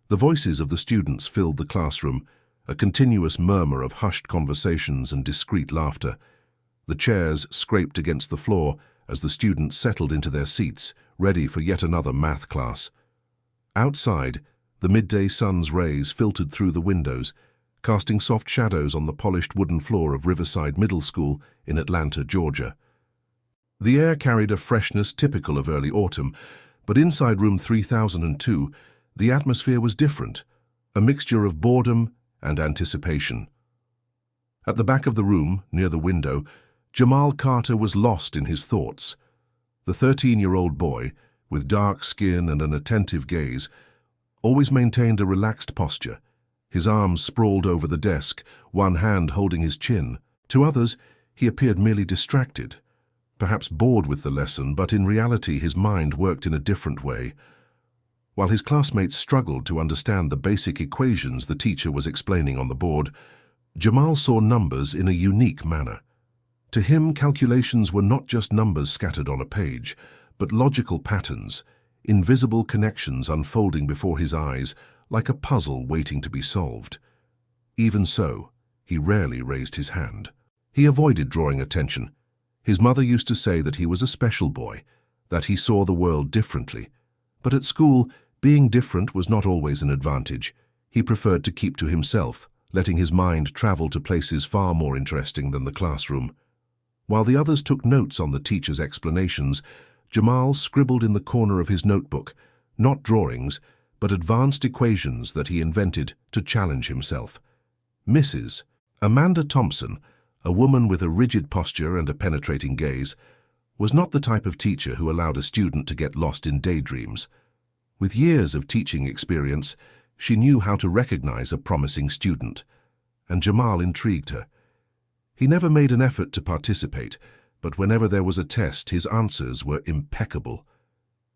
The voices of the students filled the classroom, a continuous murmur of hushed conversations and discreet laughter. The chairs scraped against the floor as the students settled into their seats, ready for yet another math class. Outside, the midday sun's rays filtered through the windows, casting soft shadows on the polished wooden floor of Riverside Middle School in Atlanta, Georgia. The air carried a freshness typical of early autumn, but inside room 3002, the atmosphere was different, a mixture of boredom and anticipation. At the back of the room, near the window, Jamal Carter was lost in his thoughts. The 13-year-old boy, with dark skin and an attentive gaze, always maintained a relaxed posture, his arms sprawled over the desk, one hand holding his chin. To others, he appeared merely distracted, perhaps bored with the lesson, but in reality his mind worked in a different way. While his classmates struggled to understand the basic equations the teacher was explaining on the board, Jamal saw numbers in a unique manner. To him, calculations were not just numbers scattered on a page, but logical patterns, invisible connections unfolding before his eyes like a puzzle waiting to be solved. Even so, he rarely raised his hand. He avoided drawing attention. His mother used to say that he was a special boy, that he saw the world differently. But at school, being different was not always an advantage. He preferred to keep to himself, letting his mind travel to places far more interesting than the classroom. While the others took notes on the teacher's explanations, Jamal scribbled in the corner of his notebook, not drawings, but advanced equations that he invented to challenge himself. Mrs. Amanda Thompson, a woman with a rigid posture and a penetrating gaze, was not the type of teacher who allowed a student to get lost in daydreams. With years of teaching experience, she knew how to recognize a promising student, and Jamal intrigued her. He never made an effort to participate, but whenever there was a test, his answers were impeccable.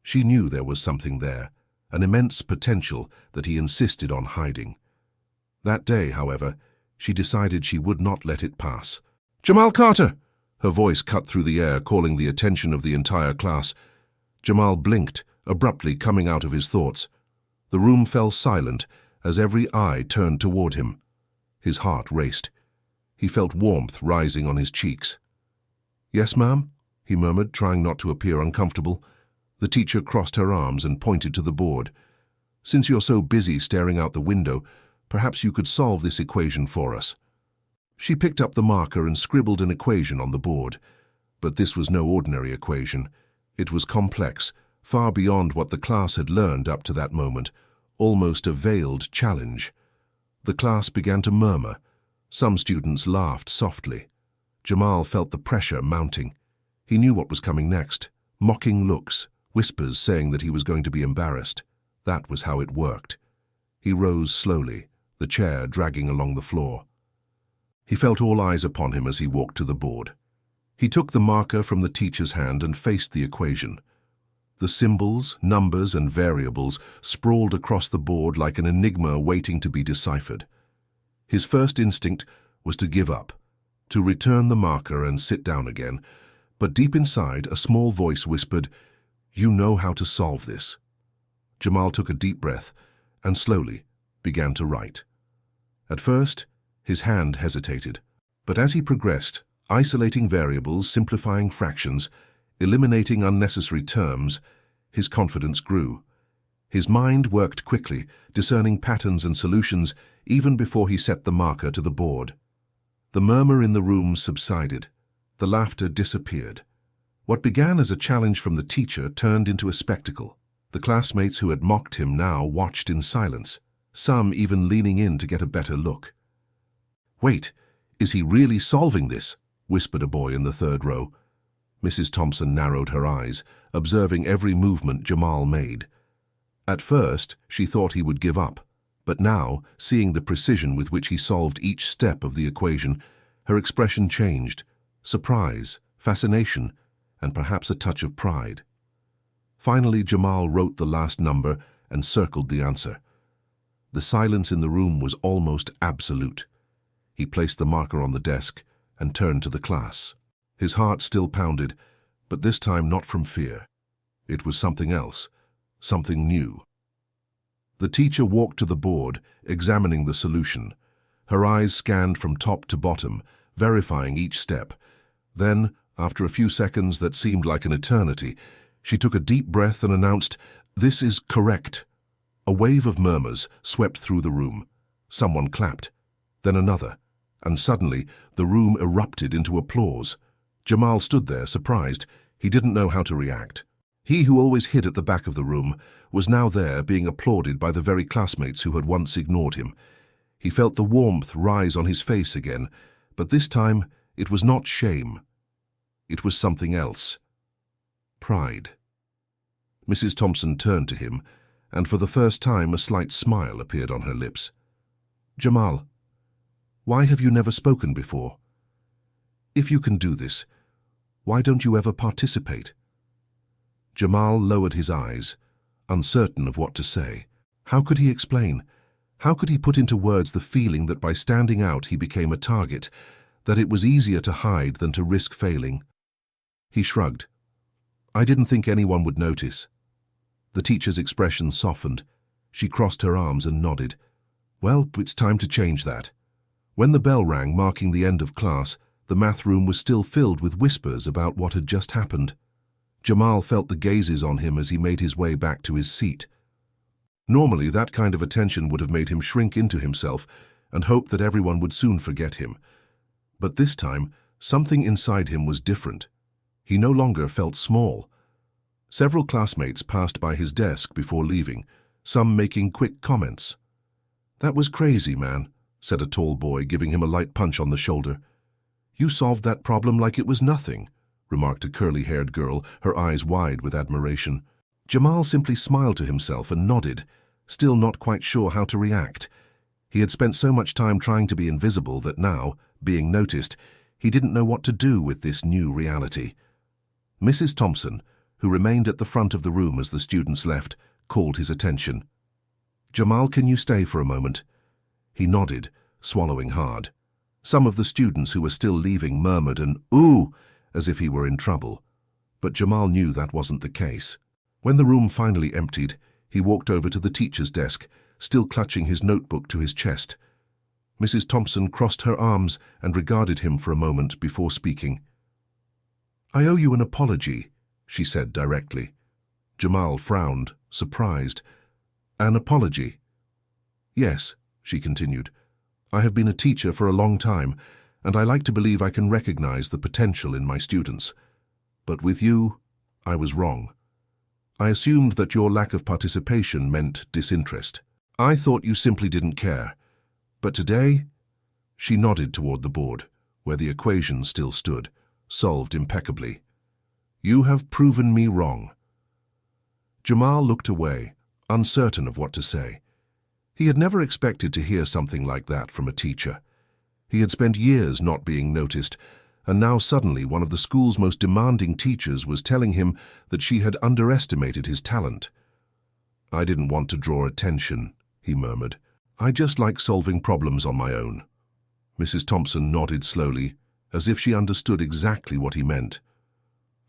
She knew there was something there, an immense potential that he insisted on hiding. That day, however, she decided she would not let it pass. "Jamal Carter!" Her voice cut through the air, calling the attention of the entire class. Jamal blinked, abruptly coming out of his thoughts. The room fell silent as every eye turned toward him. His heart raced. He felt warmth rising on his cheeks. "Yes, ma'am?" he murmured, trying not to appear uncomfortable. The teacher crossed her arms and pointed to the board. "Since you're so busy staring out the window, perhaps you could solve this equation for us." She picked up the marker and scribbled an equation on the board. But this was no ordinary equation. It was complex, far beyond what the class had learned up to that moment, almost a veiled challenge. The class began to murmur. Some students laughed softly. Jamal felt the pressure mounting. He knew what was coming next. Mocking looks, whispers saying that he was going to be embarrassed. That was how it worked. He rose slowly, the chair dragging along the floor. He felt all eyes upon him as he walked to the board. He took the marker from the teacher's hand and faced the equation. The symbols, numbers, and variables sprawled across the board like an enigma waiting to be deciphered. His first instinct was to give up, to return the marker and sit down again, but deep inside, a small voice whispered, "You know how to solve this." Jamal took a deep breath and slowly began to write. At first, his hand hesitated, but as he progressed, isolating variables, simplifying fractions, eliminating unnecessary terms, his confidence grew. His mind worked quickly, discerning patterns and solutions even before he set the marker to the board. The murmur in the room subsided. The laughter disappeared. What began as a challenge from the teacher turned into a spectacle. The classmates who had mocked him now watched in silence, some even leaning in to get a better look. "Wait, is he really solving this?" whispered a boy in the third row. Mrs. Thompson narrowed her eyes, observing every movement Jamal made. At first, she thought he would give up, but now, seeing the precision with which he solved each step of the equation, her expression changed: surprise, fascination, and perhaps a touch of pride. Finally, Jamal wrote the last number and circled the answer. The silence in the room was almost absolute. He placed the marker on the desk and turned to the class. His heart still pounded, but this time not from fear. It was something else, something new. The teacher walked to the board, examining the solution. Her eyes scanned from top to bottom, verifying each step. Then, after a few seconds that seemed like an eternity, she took a deep breath and announced, "This is correct." A wave of murmurs swept through the room. Someone clapped, then another, and suddenly the room erupted into applause. Jamal stood there, surprised. He didn't know how to react. He who always hid at the back of the room was now there being applauded by the very classmates who had once ignored him. He felt the warmth rise on his face again, but this time it was not shame. It was something else. Pride. Mrs. Thompson turned to him, and for the first time a slight smile appeared on her lips. "Jamal, why have you never spoken before? If you can do this, why don't you ever participate?" Jamal lowered his eyes, uncertain of what to say. How could he explain? How could he put into words the feeling that by standing out he became a target, that it was easier to hide than to risk failing? He shrugged. "I didn't think anyone would notice." The teacher's expression softened. She crossed her arms and nodded. "Well, it's time to change that." When the bell rang, marking the end of class, the math room was still filled with whispers about what had just happened. Jamal felt the gazes on him as he made his way back to his seat. Normally, that kind of attention would have made him shrink into himself and hope that everyone would soon forget him. But this time, something inside him was different. He no longer felt small. Several classmates passed by his desk before leaving, some making quick comments. "That was crazy, man," said a tall boy, giving him a light punch on the shoulder. "You solved that problem like it was nothing," remarked a curly-haired girl, her eyes wide with admiration. Jamal simply smiled to himself and nodded, still not quite sure how to react. He had spent so much time trying to be invisible that now, being noticed, he didn't know what to do with this new reality. Mrs. Thompson, who remained at the front of the room as the students left, called his attention. "Jamal, can you stay for a moment?" He nodded, swallowing hard. Some of the students who were still leaving murmured an "ooh," as if he were in trouble. But Jamal knew that wasn't the case. When the room finally emptied, he walked over to the teacher's desk, still clutching his notebook to his chest. Mrs. Thompson crossed her arms and regarded him for a moment before speaking. "I owe you an apology," she said directly. Jamal frowned, surprised. "An apology?" "Yes," she continued. "I have been a teacher for a long time, and I like to believe I can recognize the potential in my students. But with you, I was wrong. I assumed that your lack of participation meant disinterest. I thought you simply didn't care. But today," she nodded toward the board, where the equation still stood, solved impeccably. "You have proven me wrong." Jamal looked away, uncertain of what to say. He had never expected to hear something like that from a teacher. He had spent years not being noticed, and now suddenly one of the school's most demanding teachers was telling him that she had underestimated his talent. "I didn't want to draw attention," he murmured. "I just like solving problems on my own." Mrs. Thompson nodded slowly, as if she understood exactly what he meant.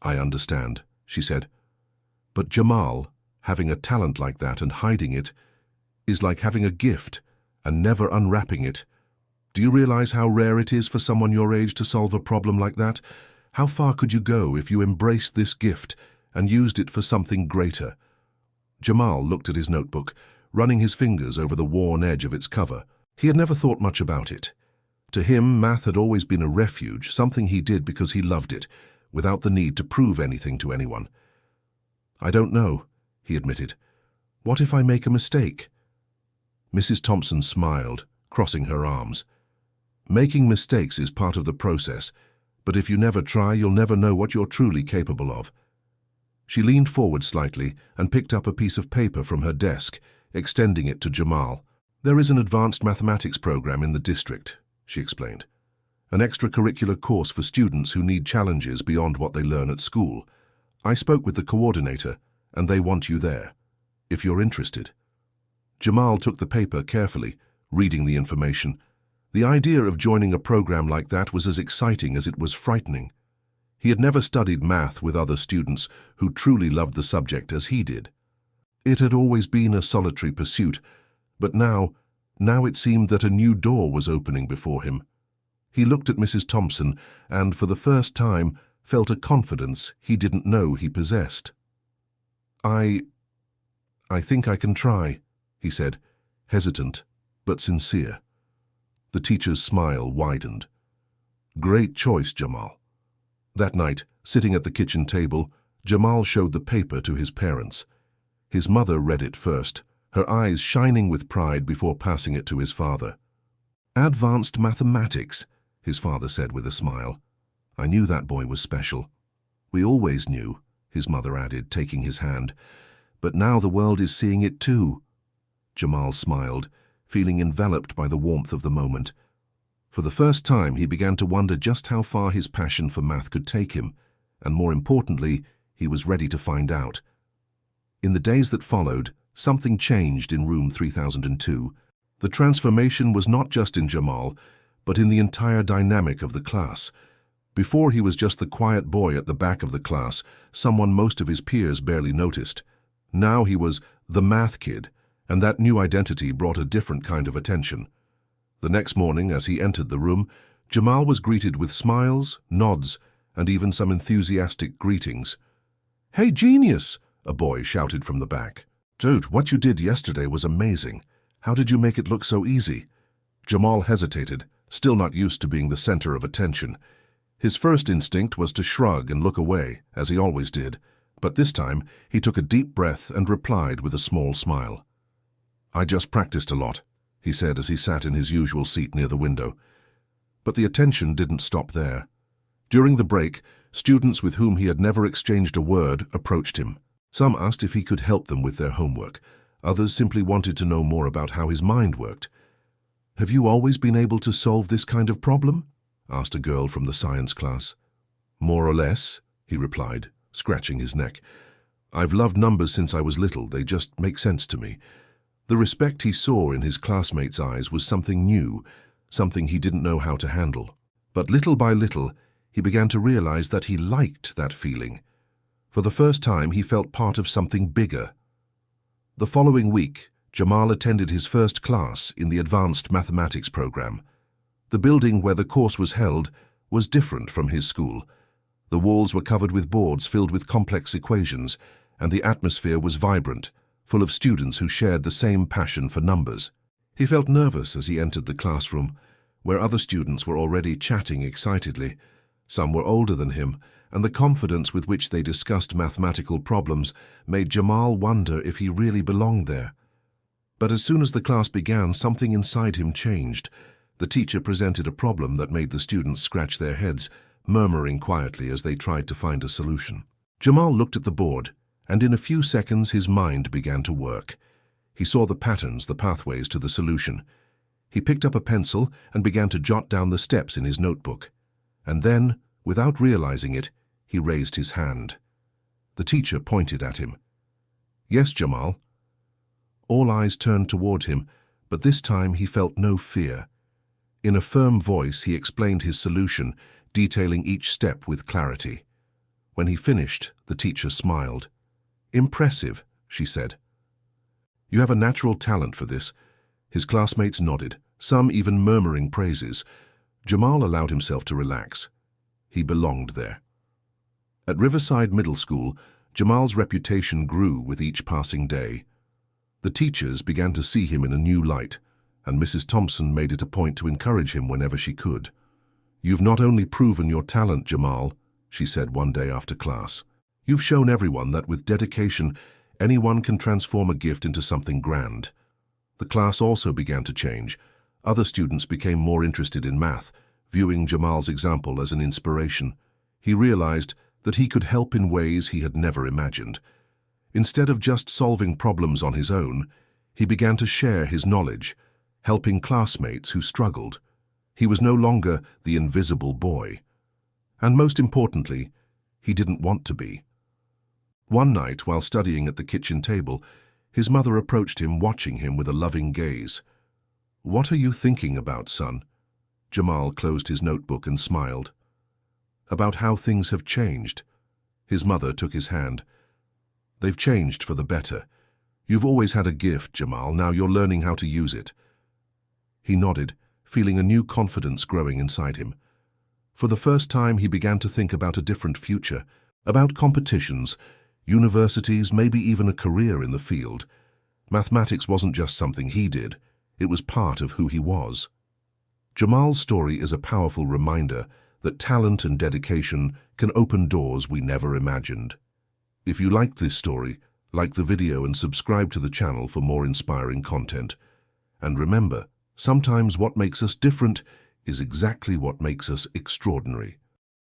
"I understand," she said. "But Jamal, having a talent like that and hiding it, is like having a gift and never unwrapping it. Do you realize how rare it is for someone your age to solve a problem like that? How far could you go if you embraced this gift and used it for something greater?" Jamal looked at his notebook, running his fingers over the worn edge of its cover. He had never thought much about it. To him, math had always been a refuge, something he did because he loved it, without the need to prove anything to anyone. "I don't know," he admitted. "What if I make a mistake?" Mrs. Thompson smiled, crossing her arms. "Making mistakes is part of the process, but if you never try, you'll never know what you're truly capable of." She leaned forward slightly and picked up a piece of paper from her desk, extending it to Jamal. "There is an advanced mathematics program in the district," she explained. "An extracurricular course for students who need challenges beyond what they learn at school. I spoke with the coordinator, and they want you there, if you're interested." Jamal took the paper carefully, reading the information. The idea of joining a program like that was as exciting as it was frightening. He had never studied math with other students who truly loved the subject as he did. It had always been a solitary pursuit, but now it seemed that a new door was opening before him. He looked at Mrs. Thompson and, for the first time, felt a confidence he didn't know he possessed. I think I can try," he said, hesitant but sincere. The teacher's smile widened. "Great choice, Jamal." That night, sitting at the kitchen table, Jamal showed the paper to his parents. His mother read it first, her eyes shining with pride before passing it to his father. "Advanced mathematics," his father said with a smile. "I knew that boy was special." "We always knew," his mother added, taking his hand. "But now the world is seeing it too." Jamal smiled, feeling enveloped by the warmth of the moment. For the first time, he began to wonder just how far his passion for math could take him, and more importantly, he was ready to find out. In the days that followed, something changed in room 3002. The transformation was not just in Jamal, but in the entire dynamic of the class. Before, he was just the quiet boy at the back of the class, someone most of his peers barely noticed. Now he was the math kid, and that new identity brought a different kind of attention. The next morning, as he entered the room, Jamal was greeted with smiles, nods, and even some enthusiastic greetings. "Hey, genius!" a boy shouted from the back. "Dude, what you did yesterday was amazing. How did you make it look so easy?" Jamal hesitated, still not used to being the center of attention. His first instinct was to shrug and look away, as he always did, but this time he took a deep breath and replied with a small smile. "I just practiced a lot," he said as he sat in his usual seat near the window. But the attention didn't stop there. During the break, students with whom he had never exchanged a word approached him. Some asked if he could help them with their homework. Others simply wanted to know more about how his mind worked. "Have you always been able to solve this kind of problem?" asked a girl from the science class. "More or less," he replied, scratching his neck. "I've loved numbers since I was little. They just make sense to me." The respect he saw in his classmates' eyes was something new, something he didn't know how to handle. But little by little, he began to realize that he liked that feeling. For the first time, he felt part of something bigger. The following week, Jamal attended his first class in the advanced mathematics program. The building where the course was held was different from his school. The walls were covered with boards filled with complex equations, and the atmosphere was vibrant, full of students who shared the same passion for numbers. He felt nervous as he entered the classroom, where other students were already chatting excitedly. Some were older than him, and the confidence with which they discussed mathematical problems made Jamal wonder if he really belonged there. But as soon as the class began, something inside him changed. The teacher presented a problem that made the students scratch their heads, murmuring quietly as they tried to find a solution. Jamal looked at the board, and in a few seconds his mind began to work. He saw the patterns, the pathways to the solution. He picked up a pencil and began to jot down the steps in his notebook. And then, without realizing it, he raised his hand. The teacher pointed at him. "Yes, Jamal." All eyes turned toward him, but this time he felt no fear. In a firm voice, he explained his solution, detailing each step with clarity. When he finished, the teacher smiled. "Impressive," she said. "You have a natural talent for this." His classmates nodded, some even murmuring praises. Jamal allowed himself to relax. He belonged there. At Riverside Middle School, Jamal's reputation grew with each passing day. The teachers began to see him in a new light, and Mrs. Thompson made it a point to encourage him whenever she could. "You've not only proven your talent, Jamal," she said one day after class. "You've shown everyone that with dedication, anyone can transform a gift into something grand." The class also began to change. Other students became more interested in math, viewing Jamal's example as an inspiration. He realized that he could help in ways he had never imagined. Instead of just solving problems on his own, he began to share his knowledge, helping classmates who struggled. He was no longer the invisible boy. And most importantly, he didn't want to be. One night, while studying at the kitchen table, his mother approached him, watching him with a loving gaze. "What are you thinking about, son?" Jamal closed his notebook and smiled. "About how things have changed." His mother took his hand. "They've changed for the better. You've always had a gift, Jamal. Now you're learning how to use it. He nodded, feeling a new confidence growing inside him. For the first time, he began to think about a different future, about competitions, universities, maybe even a career in the field. Mathematics wasn't just something he did, it was part of who he was. Jamal's story is a powerful reminder that talent and dedication can open doors we never imagined. If you liked this story, like the video and subscribe to the channel for more inspiring content. And remember, sometimes what makes us different is exactly what makes us extraordinary.